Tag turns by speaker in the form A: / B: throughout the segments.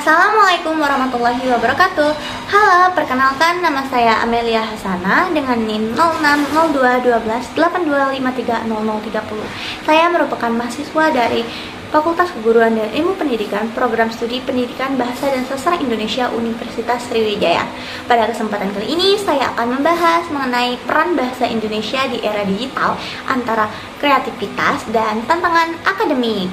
A: Assalamualaikum warahmatullahi wabarakatuh. Halo, perkenalkan nama saya Amelia Hasanah dengan NIM 06021282530030. Saya merupakan mahasiswa dari Fakultas Keguruan dan Ilmu Pendidikan, Program Studi Pendidikan Bahasa dan Sastra Indonesia Universitas Sriwijaya. Pada kesempatan kali ini, saya akan membahas mengenai peran bahasa Indonesia di era digital antara kreativitas dan tantangan akademik.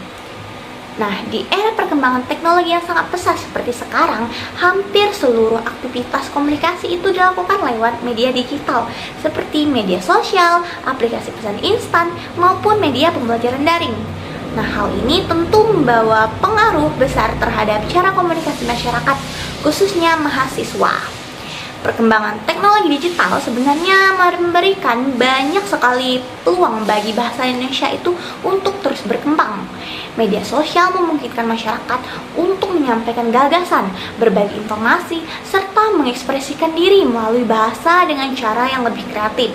A: Nah, di era perkembangan teknologi yang sangat pesat seperti sekarang, hampir seluruh aktivitas komunikasi itu dilakukan lewat media digital, seperti media sosial, aplikasi pesan instan, maupun media pembelajaran daring. Nah, hal ini tentu membawa pengaruh besar terhadap cara komunikasi masyarakat, khususnya mahasiswa. Perkembangan teknologi digital sebenarnya memberikan banyak sekali peluang bagi bahasa Indonesia itu untuk terus berkembang. Media sosial memungkinkan masyarakat untuk menyampaikan gagasan, berbagi informasi, serta mengekspresikan diri melalui bahasa dengan cara yang lebih kreatif.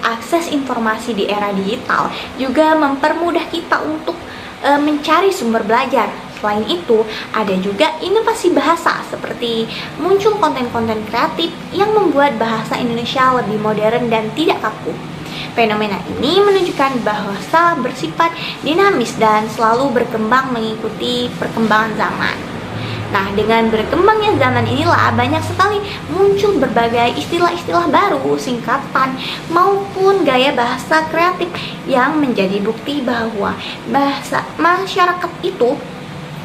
A: Akses informasi di era digital juga mempermudah kita untuk mencari sumber belajar. Selain itu, ada juga inovasi bahasa seperti muncul konten-konten kreatif yang membuat bahasa Indonesia lebih modern dan tidak kaku. Fenomena ini menunjukkan bahasa bersifat dinamis dan selalu berkembang mengikuti perkembangan zaman. Nah, dengan berkembangnya zaman inilah banyak sekali muncul berbagai istilah-istilah baru, singkatan, maupun gaya bahasa kreatif yang menjadi bukti bahwa bahasa masyarakat itu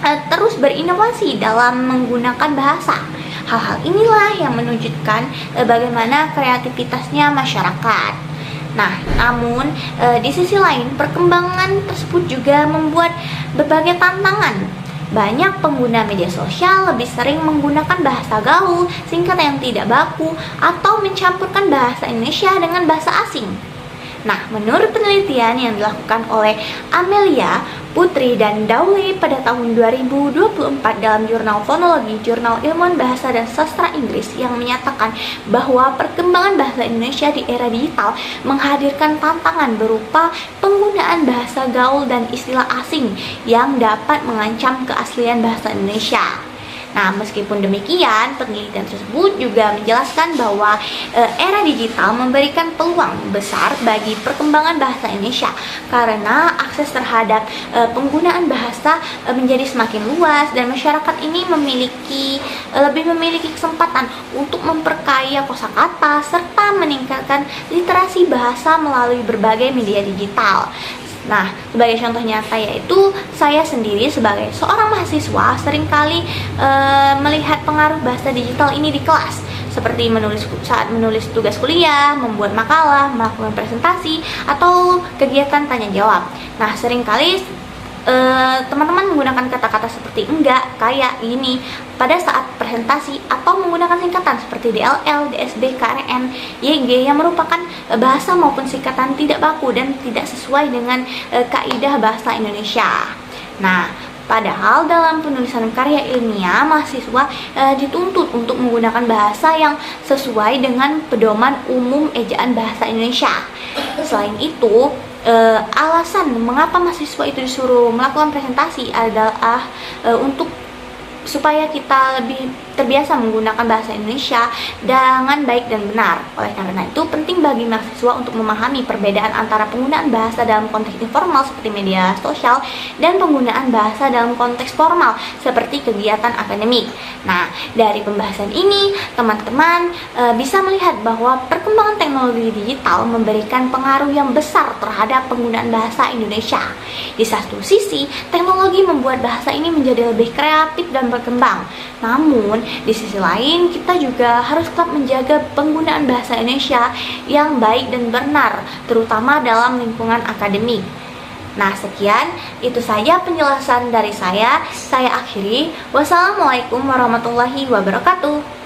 A: terus berinovasi dalam menggunakan bahasa. Hal-hal inilah yang menunjukkan bagaimana kreativitasnya masyarakat. Nah, namun di sisi lain perkembangan tersebut juga membuat berbagai tantangan. Banyak pengguna media sosial lebih sering menggunakan bahasa gaul, singkat yang tidak baku, atau mencampurkan bahasa Indonesia dengan bahasa asing. Nah, menurut penelitian yang dilakukan oleh Amelia, Putri, dan Daule pada tahun 2024 dalam jurnal Fonologi, Jurnal Ilmuwan Bahasa dan Sastra Inggris yang menyatakan bahwa perkembangan bahasa Indonesia di era digital menghadirkan tantangan berupa penggunaan bahasa gaul dan istilah asing yang dapat mengancam keaslian bahasa Indonesia. Nah, meskipun demikian, penelitian tersebut juga menjelaskan bahwa era digital memberikan peluang besar bagi perkembangan bahasa Indonesia karena akses terhadap penggunaan bahasa menjadi semakin luas dan masyarakat ini lebih memiliki kesempatan untuk memperkaya kosakata serta meningkatkan literasi bahasa melalui berbagai media digital. Nah, sebagai contoh nyata yaitu saya sendiri sebagai seorang mahasiswa seringkali melihat pengaruh bahasa digital ini di kelas, seperti saat menulis tugas kuliah, membuat makalah, melakukan presentasi, atau kegiatan tanya jawab. Nah, seringkali teman-teman menggunakan kata-kata seperti enggak, kayak, ini pada saat presentasi atau menggunakan singkatan seperti DLL, DSB, KRN, YG yang merupakan bahasa maupun singkatan tidak baku dan tidak sesuai dengan kaidah bahasa Indonesia. Nah, padahal dalam penulisan karya ilmiah, mahasiswa dituntut untuk menggunakan bahasa yang sesuai dengan pedoman umum ejaan bahasa Indonesia. Selain itu, alasan mengapa mahasiswa itu disuruh melakukan presentasi adalah supaya kita lebih terbiasa menggunakan bahasa Indonesia dengan baik dan benar. Oleh karena itu, penting bagi mahasiswa untuk memahami perbedaan antara penggunaan bahasa dalam konteks informal seperti media sosial dan penggunaan bahasa dalam konteks formal seperti kegiatan akademik. Nah, dari pembahasan ini, teman-teman bisa melihat bahwa perkembangan teknologi digital memberikan pengaruh yang besar terhadap penggunaan bahasa Indonesia. Di satu sisi, teknologi membuat bahasa ini menjadi lebih kreatif dan berkembang. Namun, di sisi lain, kita juga harus tetap menjaga penggunaan bahasa Indonesia yang baik dan benar, terutama dalam lingkungan akademik. Nah, sekian, itu saja penjelasan dari saya. Saya akhiri. Wassalamualaikum warahmatullahi wabarakatuh.